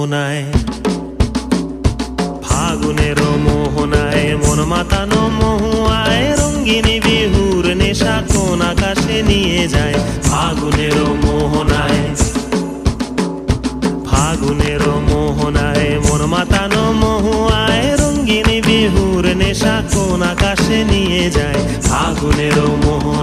মোহনায়, ফাগুনের মোহনায় মন মাতানো মহুয়ায় রঙ্গিনী বিহুর নেশা কোন আকাশে নিয়ে যায়। ফাগুনের মোহনায়, ফাগুনের মোহনায় মন মাতানো মহুয়ায় রঙ্গিনী বিহুর নেশা কোন আকাশে নিয়ে যায়। ফাগুনের মোহনায়।